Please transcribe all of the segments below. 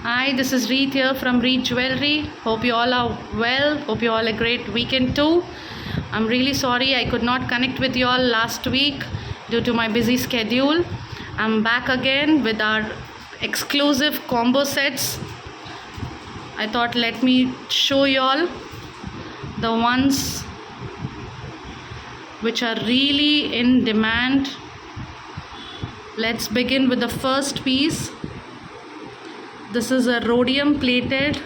Hi, this is Reet here from Reet Jewelry. Hope you all are well. Hope you all a great weekend too. I'm really sorry I could not connect with you all last week due to my busy schedule. I'm back again with our exclusive combo sets. I thought let me show you all the ones which are really in demand. Let's begin with the first piece. This is a rhodium plated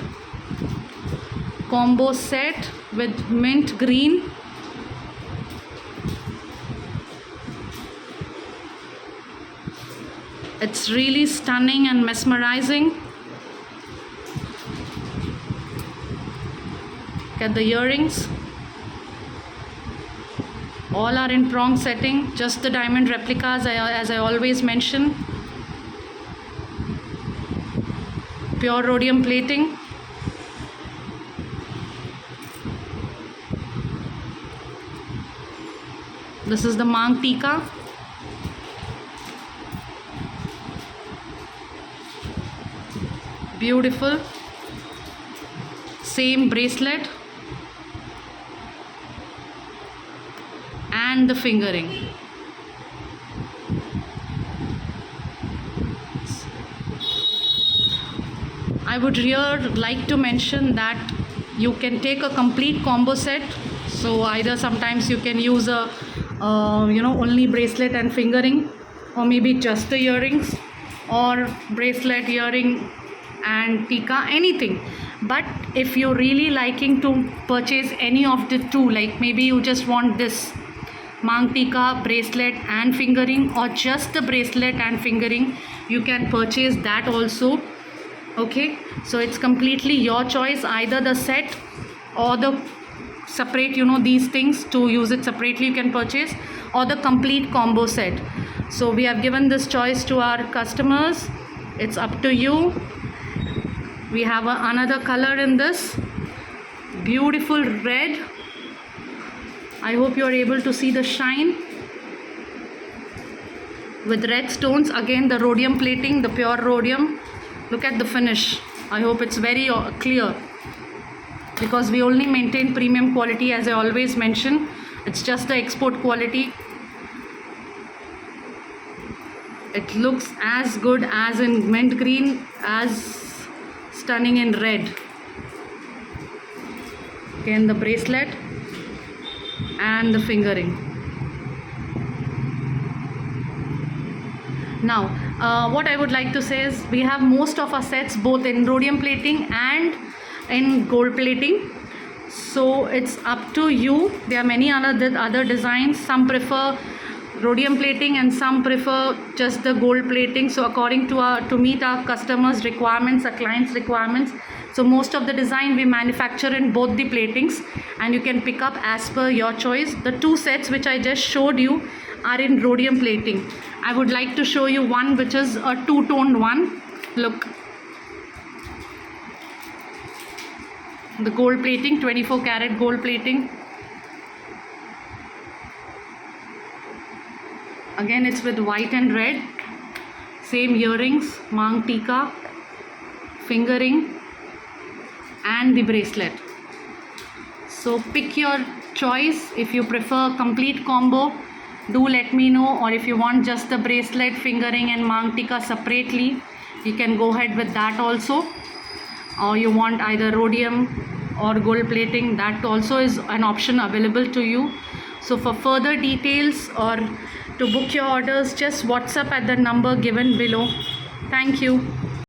combo set with mint green. It's really stunning and mesmerizing. Look at the earrings. All are in prong setting, just the diamond replicas as I always mention. Pure rhodium plating. This is the Mang Tika. Beautiful. Same bracelet and the fingering. I would here like to mention that you can take a complete combo set. So either sometimes you can use a only bracelet and fingering, or maybe just the earrings, or bracelet, earring and tika, anything. But if you're really liking to purchase any of the two, like maybe you just want this Mang Tika bracelet and fingering, or just the bracelet and fingering, you can purchase that also. Okay, so it's completely your choice, either the set or the separate, these things to use it separately you can purchase, or the complete combo set. So we have given this choice to our customers. It's up to you. We have another color in this beautiful red. I hope you are able to see the shine with red stones. Again, the rhodium plating, the pure rhodium. Look at the finish. I hope it's very clear, because we only maintain premium quality, as I always mention. It's just the export quality. It looks as good as in mint green, as stunning in red. Again, the bracelet and the fingering. Now, what I would like to say is we have most of our sets both in rhodium plating and in gold plating. So it's up to you. There are many other designs. Some prefer rhodium plating and some prefer just the gold plating. So according to meet our customers' requirements, our clients' requirements. So most of the design we manufacture in both the platings, and you can pick up as per your choice. The two sets which I just showed you are in rhodium plating. I would like to show you one which is a two-toned one. Look, the gold plating, 24 karat gold plating. Again, it's with white and red. Same earrings, Mang Tika, fingering and the bracelet. So pick your choice. If you prefer complete combo, do let me know, or if you want just the bracelet, fingering and Mang Tika separately, you can go ahead with that also. Or you want either rhodium or gold plating, that also is an option available to you. So for further details or to book your orders, just WhatsApp at the number given below. Thank you.